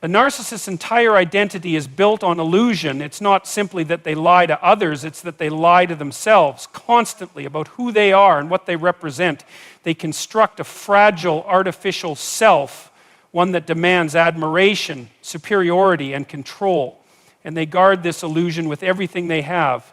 The narcissist's entire identity is built on illusion. It's not simply that they lie to others, it's that they lie to themselves constantly about who they are and what they represent. They construct a fragile, artificial self, one that demands admiration, superiority, and control. And they guard this illusion with everything they have.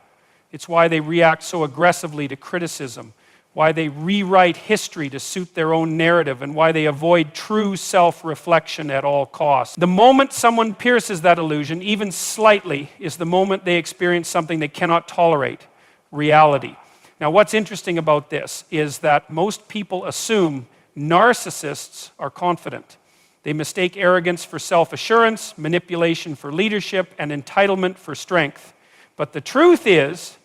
It's why they react so aggressively to criticism, why they rewrite history to suit their own narrative, and why they avoid true self-reflection at all costs. The moment someone pierces that illusion, even slightly, is the moment they experience something they cannot tolerate, reality. Now, what's interesting about this is that most people assume narcissists are confident. They mistake arrogance for self-assurance, manipulation for leadership, and entitlement for strength. But the truth is,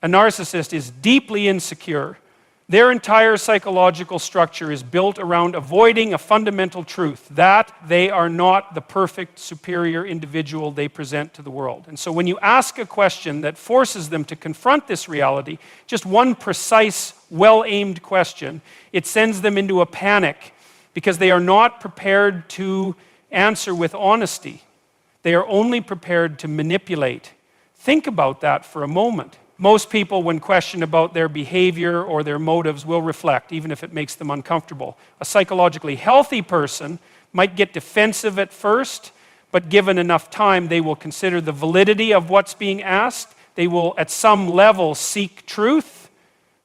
a narcissist is deeply insecure. Their entire psychological structure is built around avoiding a fundamental truth, that they are not the perfect, superior individual they present to the world. And so when you ask a question that forces them to confront this reality, just one precise, well-aimed question, it sends them into a panic because they are not prepared to answer with honesty. They are only prepared to manipulate. Think about that for a moment. Most people, when questioned about their behavior or their motives, will reflect, even if it makes them uncomfortable. A psychologically healthy person might get defensive at first, but given enough time, they will consider the validity of what's being asked. They will, at some level, seek truth.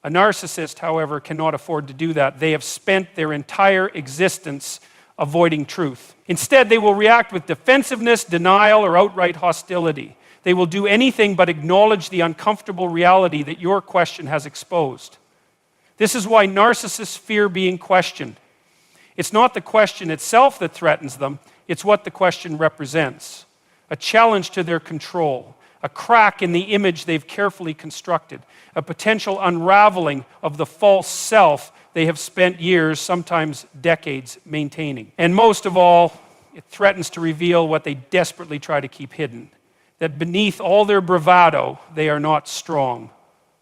A narcissist, however, cannot afford to do that. They have spent their entire existence avoiding truth. Instead, they will react with defensiveness, denial, or outright hostility. They will do anything but acknowledge the uncomfortable reality that your question has exposed. This is why narcissists fear being questioned. It's not the question itself that threatens them, it's what the question represents. A challenge to their control, a crack in the image they've carefully constructed, a potential unraveling of the false self they have spent years, sometimes decades, maintaining. And most of all, it threatens to reveal what they desperately try to keep hidden. That beneath all their bravado, they are not strong.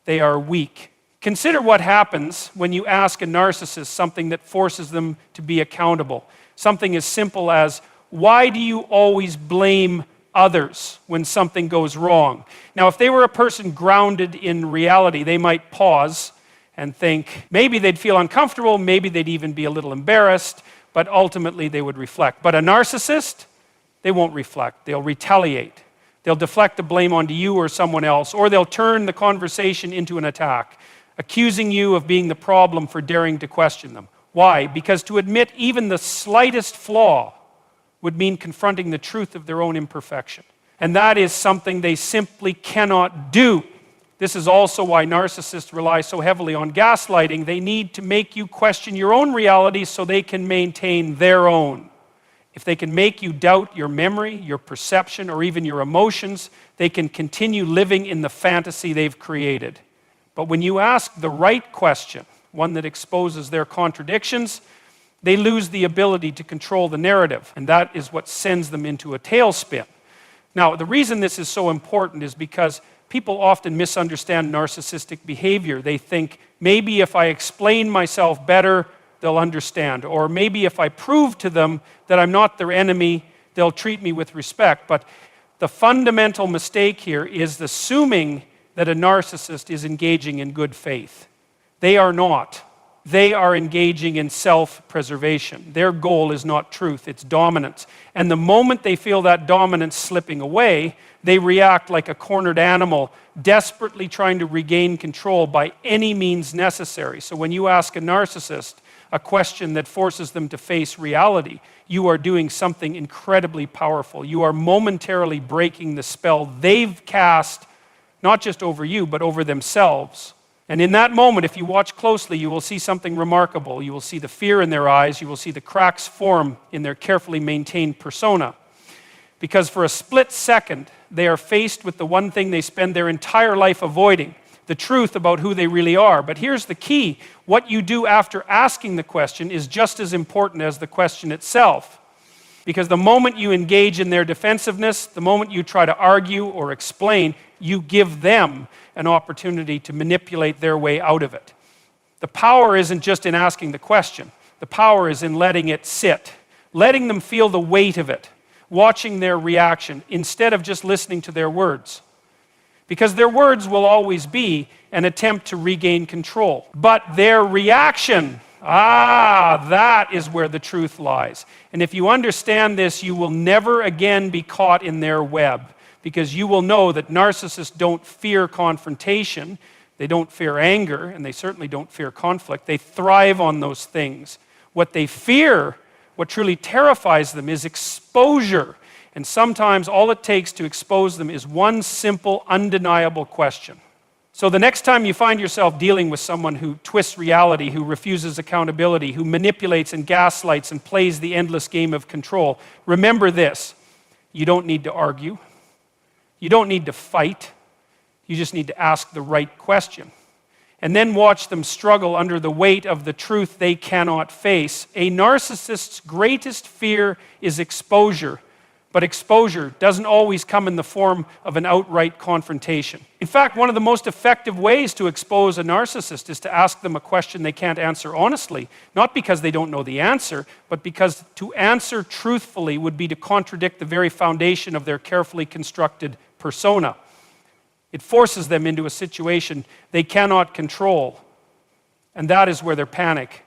They are weak. Consider what happens when you ask a narcissist something that forces them to be accountable. Something as simple as, why do you always blame others when something goes wrong? Now, if they were a person grounded in reality, they might pause and think, maybe they'd feel uncomfortable, maybe they'd even be a little embarrassed, but ultimately they would reflect. But a narcissist, they won't reflect. They'll retaliate. They'll deflect the blame onto you or someone else, or they'll turn the conversation into an attack, accusing you of being the problem for daring to question them. Why? Because to admit even the slightest flaw would mean confronting the truth of their own imperfection. And that is something they simply cannot do. This is also why narcissists rely so heavily on gaslighting. They need to make you question your own reality so they can maintain their own. If they can make you doubt your memory, your perception, or even your emotions, they can continue living in the fantasy they've created. But when you ask the right question, one that exposes their contradictions, they lose the ability to control the narrative, and that is what sends them into a tailspin. Now, the reason this is so important is because people often misunderstand narcissistic behavior. They think, maybe if I explain myself better, they'll understand. Or maybe if I prove to them that I'm not their enemy, they'll treat me with respect. But the fundamental mistake here is assuming that a narcissist is engaging in good faith. They are not. They are engaging in self-preservation. Their goal is not truth, it's dominance. And the moment they feel that dominance slipping away, they react like a cornered animal, desperately trying to regain control by any means necessary. So when you ask a narcissist a question that forces them to face reality, you are doing something incredibly powerful. You are momentarily breaking the spell they've cast, not just over you, but over themselves. And in that moment, if you watch closely, you will see something remarkable. You will see the fear in their eyes. You will see the cracks form in their carefully maintained persona. Because for a split second, they are faced with the one thing they spend their entire life avoiding, the truth about who they really are. But here's the key. What you do after asking the question is just as important as the question itself. Because the moment you engage in their defensiveness, the moment you try to argue or explain, you give them an opportunity to manipulate their way out of it. The power isn't just in asking the question. The power is in letting it sit, letting them feel the weight of it, watching their reaction instead of just listening to their words. Because their words will always be an attempt to regain control. But their reaction, that is where the truth lies. And if you understand this, you will never again be caught in their web, because you will know that narcissists don't fear confrontation, they don't fear anger, and they certainly don't fear conflict. They thrive on those things. What they fear, what truly terrifies them, is exposure. And sometimes all it takes to expose them is one simple, undeniable question. So the next time you find yourself dealing with someone who twists reality, who refuses accountability, who manipulates and gaslights and plays the endless game of control, remember this: you don't need to argue. You don't need to fight. You just need to ask the right question. And then watch them struggle under the weight of the truth they cannot face. A narcissist's greatest fear is exposure. But exposure doesn't always come in the form of an outright confrontation. In fact, one of the most effective ways to expose a narcissist is to ask them a question they can't answer honestly, not because they don't know the answer, but because to answer truthfully would be to contradict the very foundation of their carefully constructed persona. It forces them into a situation they cannot control, and that is where their panic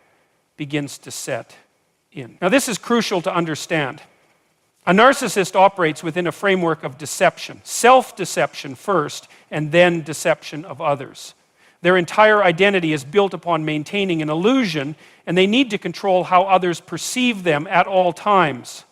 begins to set in. Now, this is crucial to understand. A narcissist operates within a framework of deception, self-deception first, and then deception of others. Their entire identity is built upon maintaining an illusion, and they need to control how others perceive them at all times.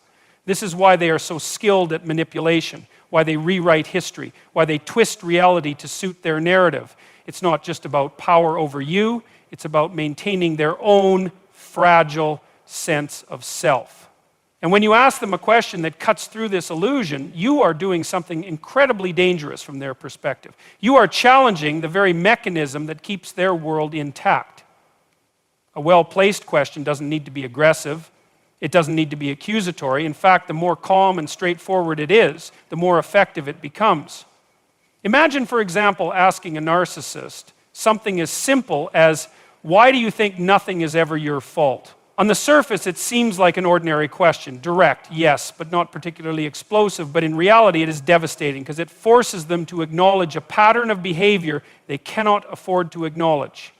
This is why they are so skilled at manipulation, why they rewrite history, why they twist reality to suit their narrative. It's not just about power over you, it's about maintaining their own fragile sense of self. And when you ask them a question that cuts through this illusion, you are doing something incredibly dangerous from their perspective. You are challenging the very mechanism that keeps their world intact. A well-placed question doesn't need to be aggressive. It doesn't need to be accusatory. In fact, the more calm and straightforward it is, the more effective it becomes. Imagine, for example, asking a narcissist something as simple as, "Why do you think nothing is ever your fault?" On the surface, it seems like an ordinary question. Direct, yes, but not particularly explosive. But in reality, it is devastating because it forces them to acknowledge a pattern of behavior they cannot afford to acknowledge.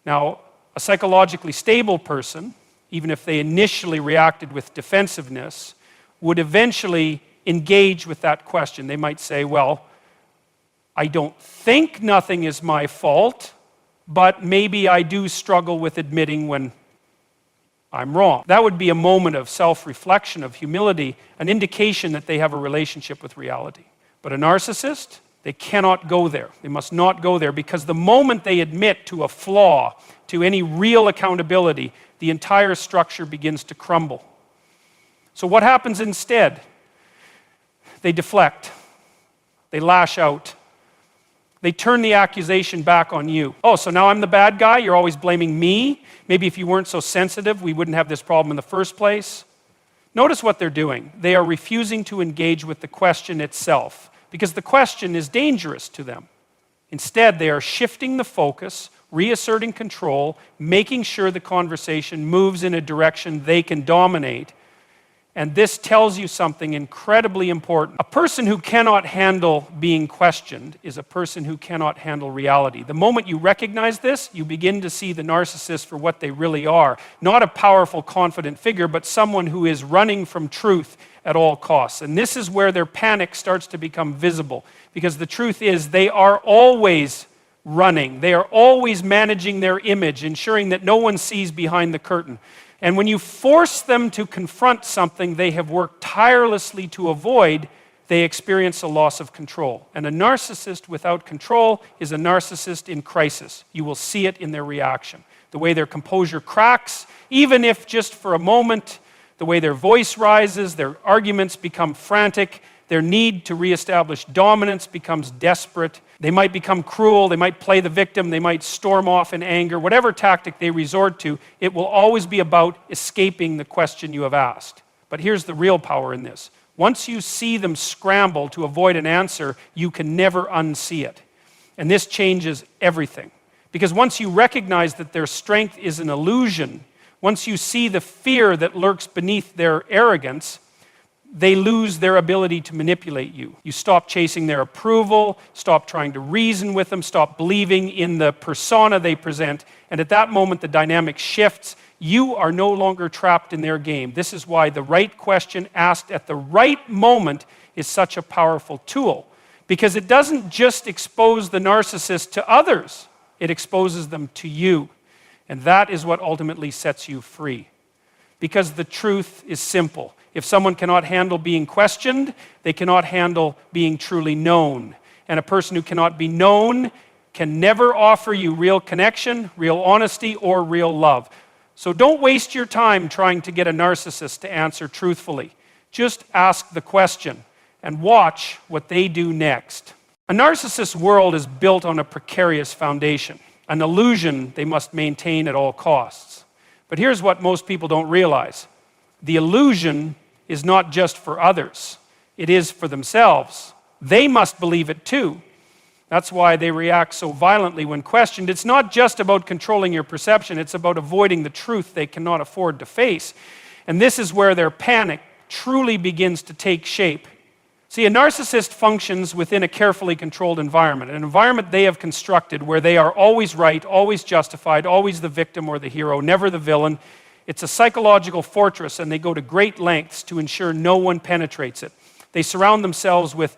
Now, a psychologically stable person, even if they initially reacted with defensiveness, would eventually engage with that question. They might say, "Well, I don't think nothing is my fault, but maybe I do struggle with admitting when I'm wrong." That would be a moment of self-reflection, of humility, an indication that they have a relationship with reality. But a narcissist, they cannot go there. They must not go there, because the moment they admit to a flaw, to any real accountability, the entire structure begins to crumble. So what happens instead? They deflect. They lash out. They turn the accusation back on you. "Oh, so now I'm the bad guy? You're always blaming me? Maybe if you weren't so sensitive, we wouldn't have this problem in the first place." Notice what they're doing. They are refusing to engage with the question itself, because the question is dangerous to them. Instead, they are shifting the focus, reasserting control, making sure the conversation moves in a direction they can dominate. And this tells you something incredibly important. A person who cannot handle being questioned is a person who cannot handle reality. The moment you recognize this, you begin to see the narcissist for what they really are. Not a powerful, confident figure, but someone who is running from truth at all costs. And this is where their panic starts to become visible. Because the truth is, they are always running. They are always managing their image, ensuring that no one sees behind the curtain. And when you force them to confront something they have worked tirelessly to avoid, they experience a loss of control. And a narcissist without control is a narcissist in crisis. You will see it in their reaction. The way their composure cracks, even if just for a moment, the way their voice rises, their arguments become frantic, their need to reestablish dominance becomes desperate. They might become cruel, they might play the victim, they might storm off in anger. Whatever tactic they resort to, it will always be about escaping the question you have asked. But here's the real power in this. Once you see them scramble to avoid an answer, you can never unsee it. And this changes everything. Because once you recognize that their strength is an illusion, once you see the fear that lurks beneath their arrogance, they lose their ability to manipulate you. You stop chasing their approval, stop trying to reason with them, stop believing in the persona they present, and at that moment the dynamic shifts. You are no longer trapped in their game. This is why the right question asked at the right moment is such a powerful tool, because it doesn't just expose the narcissist to others, it exposes them to you. And that is what ultimately sets you free. Because the truth is simple. If someone cannot handle being questioned, they cannot handle being truly known. And a person who cannot be known can never offer you real connection, real honesty, or real love. So don't waste your time trying to get a narcissist to answer truthfully. Just ask the question and watch what they do next. A narcissist's world is built on a precarious foundation, an illusion they must maintain at all costs. But here's what most people don't realize. The illusion is not just for others. It is for themselves. They must believe it too. That's why they react so violently when questioned. It's not just about controlling your perception, it's about avoiding the truth they cannot afford to face. And this is where their panic truly begins to take shape. See, a narcissist functions within a carefully controlled environment, an environment they have constructed where they are always right, always justified, always the victim or the hero, never the villain. It's a psychological fortress, and they go to great lengths to ensure no one penetrates it. They surround themselves with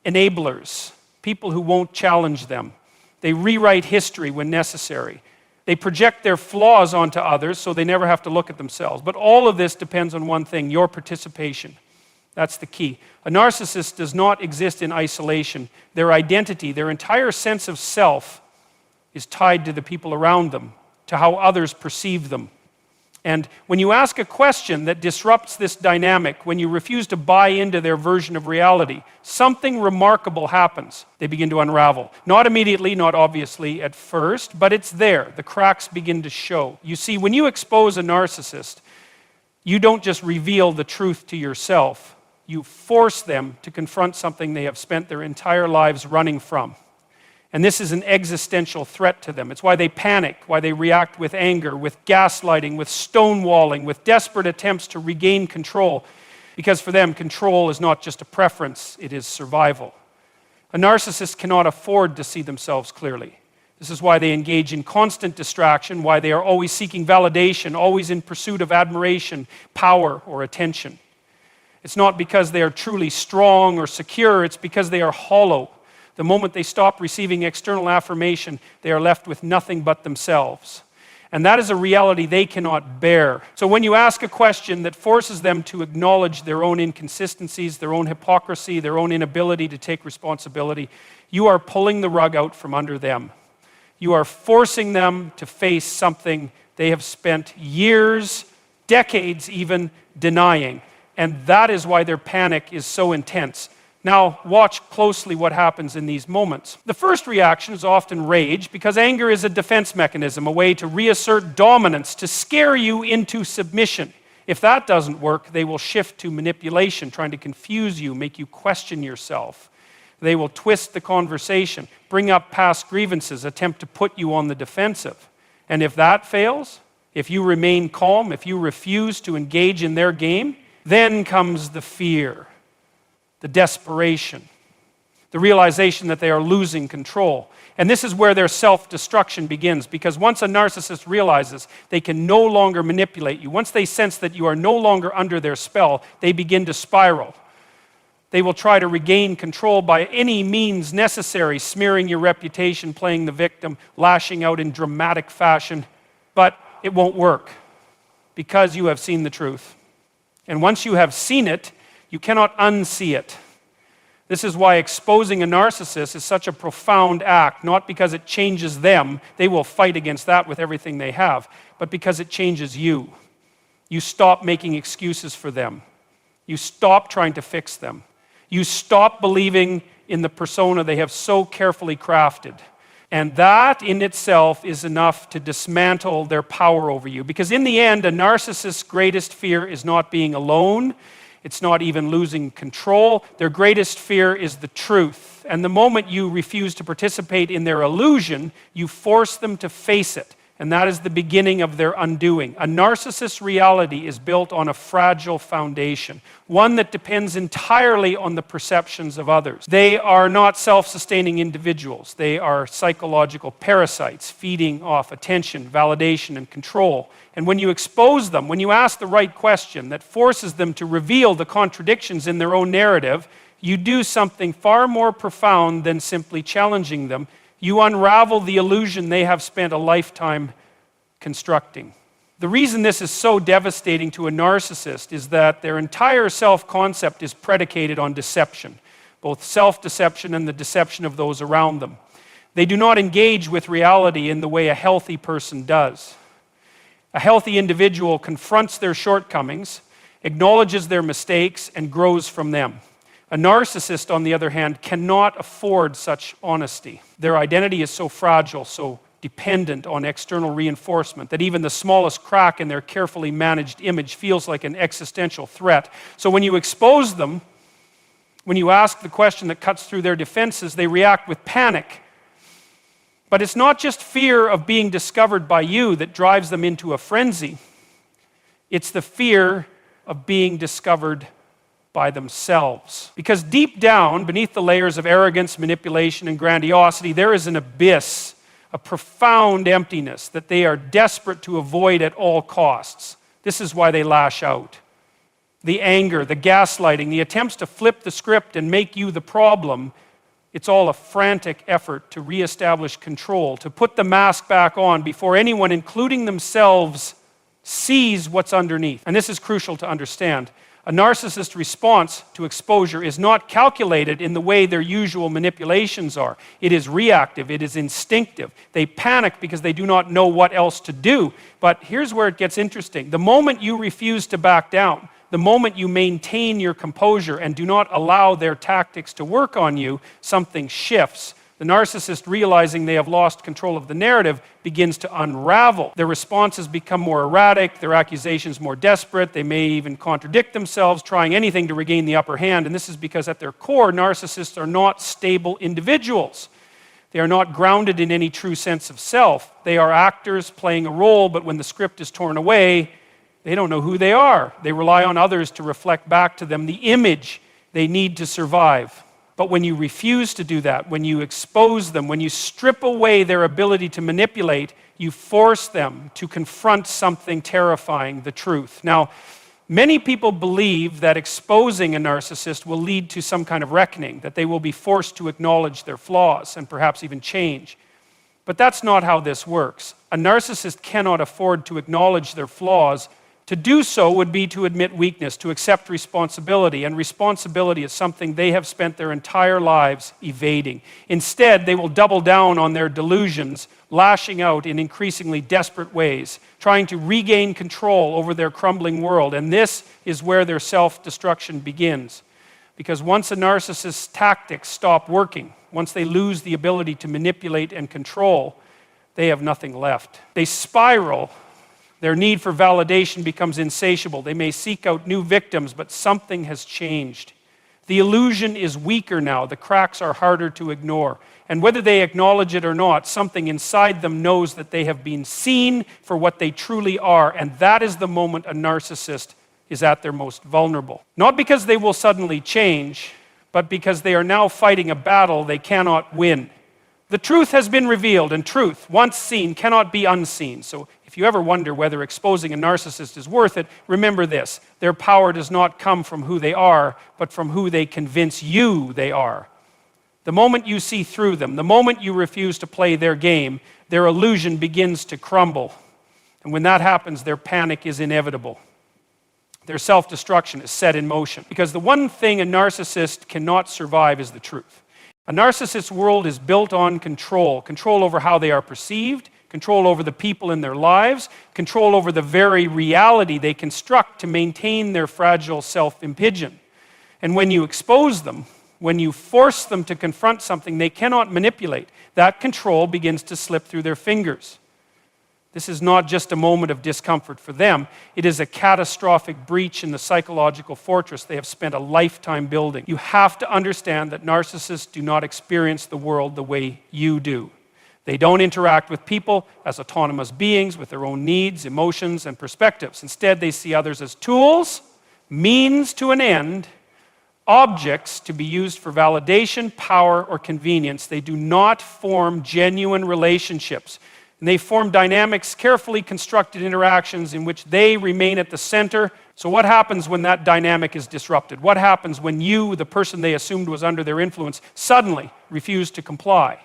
enablers, people who won't challenge them. They rewrite history when necessary. They project their flaws onto others so they never have to look at themselves. But all of this depends on one thing: your participation. That's the key. A narcissist does not exist in isolation. Their identity, their entire sense of self, is tied to the people around them, to how others perceive them. And when you ask a question that disrupts this dynamic, when you refuse to buy into their version of reality, something remarkable happens. They begin to unravel. Not immediately, not obviously at first, but it's there. The cracks begin to show. You see, when you expose a narcissist, you don't just reveal the truth to yourself. You force them to confront something they have spent their entire lives running from. And this is an existential threat to them. It's why they panic, why they react with anger, with gaslighting, with stonewalling, with desperate attempts to regain control. Because for them, control is not just a preference, it is survival. A narcissist cannot afford to see themselves clearly. This is why they engage in constant distraction, why they are always seeking validation, always in pursuit of admiration, power, or attention. It's not because they are truly strong or secure, it's because they are hollow. The moment they stop receiving external affirmation, they are left with nothing but themselves. And that is a reality they cannot bear. So when you ask a question that forces them to acknowledge their own inconsistencies, their own hypocrisy, their own inability to take responsibility, you are pulling the rug out from under them. You are forcing them to face something they have spent years, decades even, denying. And that is why their panic is so intense. Now, watch closely what happens in these moments. The first reaction is often rage, because anger is a defense mechanism, a way to reassert dominance, to scare you into submission. If that doesn't work, they will shift to manipulation, trying to confuse you, make you question yourself. They will twist the conversation, bring up past grievances, attempt to put you on the defensive. And if that fails, if you remain calm, if you refuse to engage in their game, then comes the fear, the desperation, the realization that they are losing control. And this is where their self-destruction begins, because once a narcissist realizes they can no longer manipulate you, once they sense that you are no longer under their spell, they begin to spiral. They will try to regain control by any means necessary, smearing your reputation, playing the victim, lashing out in dramatic fashion. But it won't work, because you have seen the truth. And once you have seen it, you cannot unsee it. This is why exposing a narcissist is such a profound act, not because it changes them. They will fight against that with everything they have, but because it changes you. You stop making excuses for them. You stop trying to fix them. You stop believing in the persona they have so carefully crafted. And that in itself is enough to dismantle their power over you. Because in the end, a narcissist's greatest fear is not being alone. It's not even losing control. Their greatest fear is the truth. And the moment you refuse to participate in their illusion, you force them to face it. And that is the beginning of their undoing. A narcissist's reality is built on a fragile foundation, one that depends entirely on the perceptions of others. They are not self-sustaining individuals. They are psychological parasites, feeding off attention, validation, and control. And when you expose them, when you ask the right question that forces them to reveal the contradictions in their own narrative, you do something far more profound than simply challenging them. You unravel the illusion they have spent a lifetime constructing. The reason this is so devastating to a narcissist is that their entire self-concept is predicated on deception, both self-deception and the deception of those around them. They do not engage with reality in the way a healthy person does. A healthy individual confronts their shortcomings, acknowledges their mistakes, and grows from them. A narcissist, on the other hand, cannot afford such honesty. Their identity is so fragile, so dependent on external reinforcement, that even the smallest crack in their carefully managed image feels like an existential threat. So when you expose them, when you ask the question that cuts through their defenses, they react with panic. But it's not just fear of being discovered by you that drives them into a frenzy. It's the fear of being discovered by themselves. Because deep down, beneath the layers of arrogance, manipulation, and grandiosity, there is an abyss, a profound emptiness that they are desperate to avoid at all costs. This is why they lash out. The anger, the gaslighting, the attempts to flip the script and make you the problem, it's all a frantic effort to reestablish control, to put the mask back on before anyone, including themselves, sees what's underneath. And this is crucial to understand. A narcissist's response to exposure is not calculated in the way their usual manipulations are. It is reactive, it is instinctive. They panic because they do not know what else to do. But here's where it gets interesting. The moment you refuse to back down, the moment you maintain your composure and do not allow their tactics to work on you, something shifts. The narcissist, realizing they have lost control of the narrative, begins to unravel. Their responses become more erratic, their accusations more desperate, they may even contradict themselves, trying anything to regain the upper hand. And this is because at their core, narcissists are not stable individuals. They are not grounded in any true sense of self. They are actors playing a role, but when the script is torn away, they don't know who they are. They rely on others to reflect back to them the image they need to survive. But when you refuse to do that, when you expose them, when you strip away their ability to manipulate, you force them to confront something terrifying, the truth. Now, many people believe that exposing a narcissist will lead to some kind of reckoning, that they will be forced to acknowledge their flaws and perhaps even change. But that's not how this works. A narcissist cannot afford to acknowledge their flaws. To do so would be to admit weakness, to accept responsibility, and responsibility is something they have spent their entire lives evading. Instead, they will double down on their delusions, lashing out in increasingly desperate ways, trying to regain control over their crumbling world, and this is where their self-destruction begins. Because once a narcissist's tactics stop working, once they lose the ability to manipulate and control, they have nothing left. They spiral. Their need for validation becomes insatiable. They may seek out new victims, but something has changed. The illusion is weaker now. The cracks are harder to ignore. And whether they acknowledge it or not, something inside them knows that they have been seen for what they truly are. And that is the moment a narcissist is at their most vulnerable. Not because they will suddenly change, but because they are now fighting a battle they cannot win. The truth has been revealed, and truth, once seen, cannot be unseen. So if you ever wonder whether exposing a narcissist is worth it, remember this: their power does not come from who they are, but from who they convince you they are. The moment you see through them, the moment you refuse to play their game, their illusion begins to crumble. And when that happens, their panic is inevitable. Their self-destruction is set in motion. Because the one thing a narcissist cannot survive is the truth. A narcissist's world is built on control. Control over how they are perceived, control over the people in their lives, control over the very reality they construct to maintain their fragile self-impigeon. And when you expose them, when you force them to confront something they cannot manipulate, that control begins to slip through their fingers. This is not just a moment of discomfort for them. It is a catastrophic breach in the psychological fortress they have spent a lifetime building. You have to understand that narcissists do not experience the world the way you do. They don't interact with people as autonomous beings with their own needs, emotions, and perspectives. Instead, they see others as tools, means to an end, objects to be used for validation, power, or convenience. They do not form genuine relationships. And they form dynamics, carefully constructed interactions in which they remain at the center. So what happens when that dynamic is disrupted? What happens when you, the person they assumed was under their influence, suddenly refuse to comply?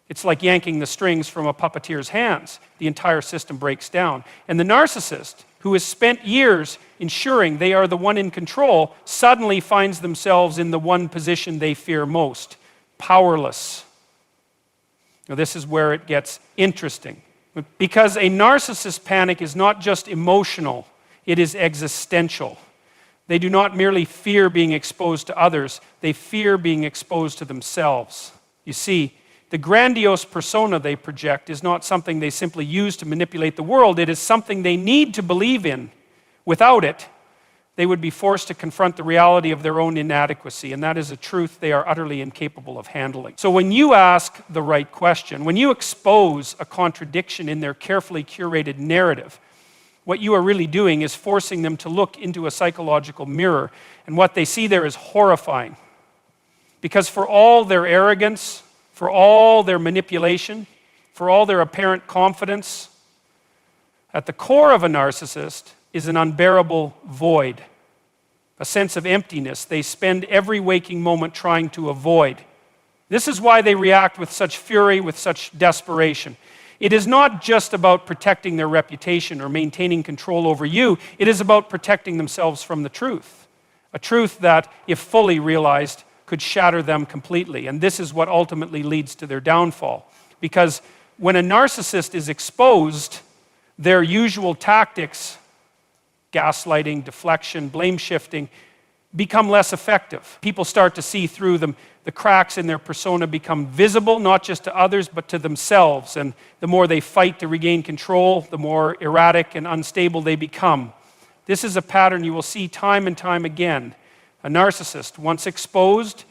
It's like yanking the strings from a puppeteer's hands. The entire system breaks down. And the narcissist, who has spent years ensuring they are the one in control, suddenly finds themselves in the one position they fear most: powerless. Now, this is where it gets interesting. Because a narcissist panic is not just emotional, it is existential. They do not merely fear being exposed to others, they fear being exposed to themselves. You see, the grandiose persona they project is not something they simply use to manipulate the world. It is something they need to believe in. Without it, they would be forced to confront the reality of their own inadequacy, and that is a truth they are utterly incapable of handling. So when you ask the right question, when you expose a contradiction in their carefully curated narrative, what you are really doing is forcing them to look into a psychological mirror, and what they see there is horrifying. Because for all their arrogance, for all their manipulation, for all their apparent confidence, at the core of a narcissist is an unbearable void, a sense of emptiness they spend every waking moment trying to avoid. This is why they react with such fury, with such desperation. It is not just about protecting their reputation or maintaining control over you. It is about protecting themselves from the truth, a truth that, if fully realized, could shatter them completely. And this is what ultimately leads to their downfall. Because when a narcissist is exposed, their usual tactics, gaslighting, deflection, blame shifting, become less effective. People start to see through them. The cracks in their persona become visible, not just to others, but to themselves. And the more they fight to regain control, the more erratic and unstable they become. This is a pattern you will see time and time again. A narcissist, once exposed,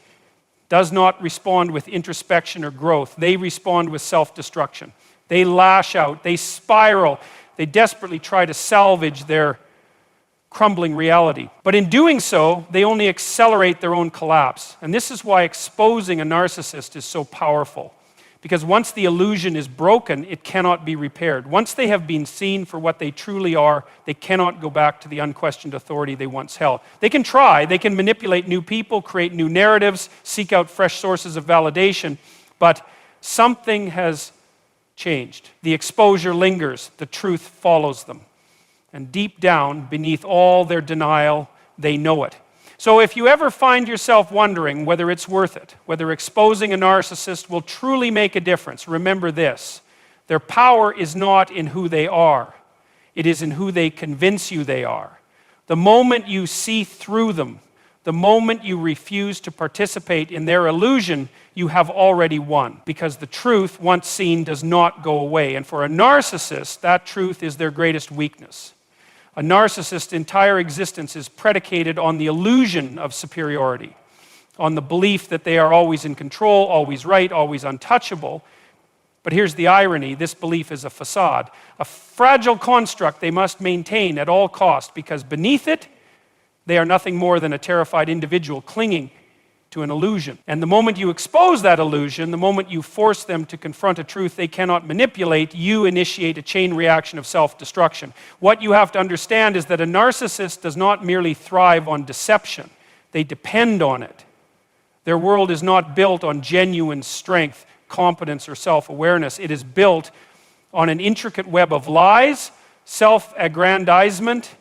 does not respond with introspection or growth. They respond with self-destruction. They lash out, they spiral, they desperately try to salvage their crumbling reality. But in doing so, they only accelerate their own collapse. And this is why exposing a narcissist is so powerful. Because once the illusion is broken, it cannot be repaired. Once they have been seen for what they truly are, they cannot go back to the unquestioned authority they once held. They can try, they can manipulate new people, create new narratives, seek out fresh sources of validation, but something has changed. The exposure lingers, the truth follows them. And deep down, beneath all their denial, they know it. So if you ever find yourself wondering whether it's worth it, whether exposing a narcissist will truly make a difference, remember this: their power is not in who they are. It is in who they convince you they are. The moment you see through them, the moment you refuse to participate in their illusion, you have already won, because the truth, once seen, does not go away. And for a narcissist, that truth is their greatest weakness. A narcissist's entire existence is predicated on the illusion of superiority, on the belief that they are always in control, always right, always untouchable. But here's the irony: this belief is a facade, a fragile construct they must maintain at all costs, because beneath it, they are nothing more than a terrified individual clinging to an illusion. And the moment you expose that illusion, the moment you force them to confront a truth they cannot manipulate, you initiate a chain reaction of self-destruction. What you have to understand is that a narcissist does not merely thrive on deception. They depend on it. Their world is not built on genuine strength, competence, or self-awareness. It is built on an intricate web of lies, self-aggrandizement,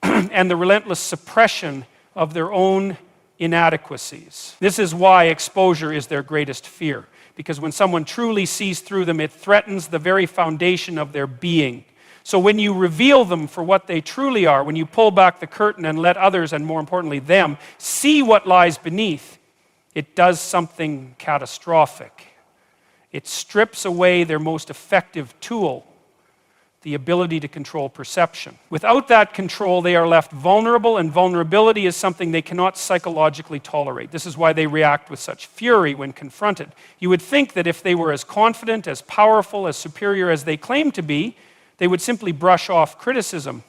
and the relentless suppression of their own inadequacies. This is why exposure is their greatest fear, because when someone truly sees through them, it threatens the very foundation of their being. So when you reveal them for what they truly are, when you pull back the curtain and let others, and more importantly them, see what lies beneath, it does something catastrophic. It strips away their most effective tool, the ability to control perception. Without that control, they are left vulnerable, and vulnerability is something they cannot psychologically tolerate. This is why they react with such fury when confronted. You would think that if they were as confident, as powerful, as superior as they claim to be, they would simply brush off criticism,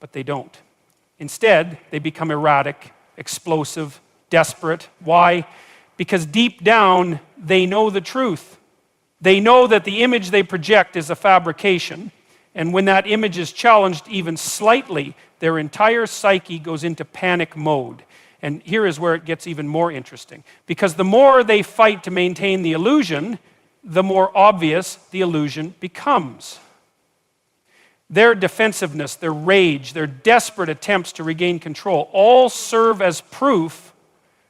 but they don't. Instead, they become erratic, explosive, desperate. Why? Because deep down, they know the truth. They know that the image they project is a fabrication, and when that image is challenged even slightly, their entire psyche goes into panic mode. And here is where it gets even more interesting. Because the more they fight to maintain the illusion, the more obvious the illusion becomes. Their defensiveness, their rage, their desperate attempts to regain control all serve as proof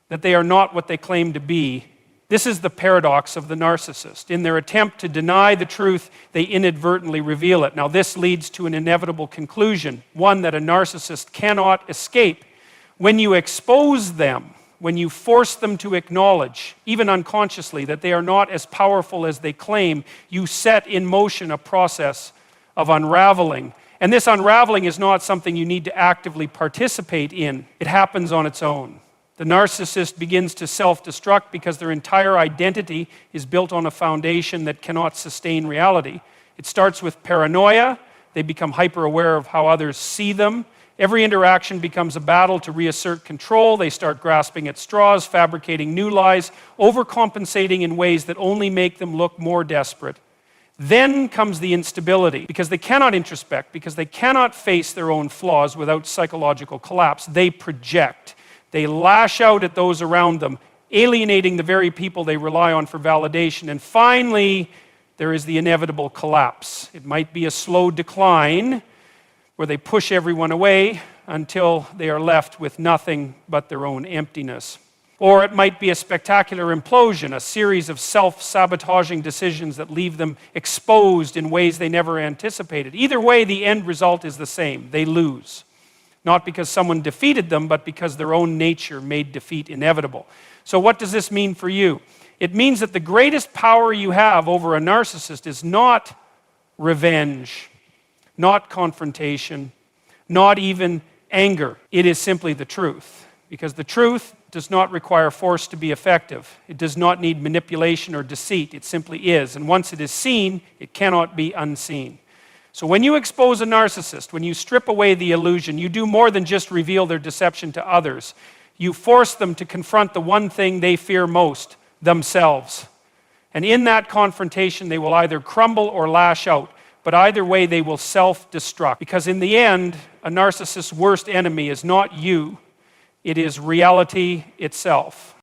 that they are not what they claim to be. This is the paradox of the narcissist. In their attempt to deny the truth, they inadvertently reveal it. Now, this leads to an inevitable conclusion, one that a narcissist cannot escape. When you expose them, when you force them to acknowledge, even unconsciously, that they are not as powerful as they claim, you set in motion a process of unraveling. And this unraveling is not something you need to actively participate in. It happens on its own. The narcissist begins to self-destruct because their entire identity is built on a foundation that cannot sustain reality. It starts with paranoia. They become hyper-aware of how others see them. Every interaction becomes a battle to reassert control. They start grasping at straws, fabricating new lies, overcompensating in ways that only make them look more desperate. Then comes the instability. Because they cannot introspect, because they cannot face their own flaws without psychological collapse, they project. They lash out at those around them, alienating the very people they rely on for validation. And finally, there is the inevitable collapse. It might be a slow decline where they push everyone away until they are left with nothing but their own emptiness. Or it might be a spectacular implosion, a series of self-sabotaging decisions that leave them exposed in ways they never anticipated. Either way, the end result is the same. They lose. Not because someone defeated them, but because their own nature made defeat inevitable. So what does this mean for you? It means that the greatest power you have over a narcissist is not revenge, not confrontation, not even anger. It is simply the truth. Because the truth does not require force to be effective. It does not need manipulation or deceit. It simply is. And once it is seen, it cannot be unseen. So when you expose a narcissist, when you strip away the illusion, you do more than just reveal their deception to others. You force them to confront the one thing they fear most, themselves. And in that confrontation, they will either crumble or lash out. But either way, they will self-destruct. Because in the end, a narcissist's worst enemy is not you, it is reality itself.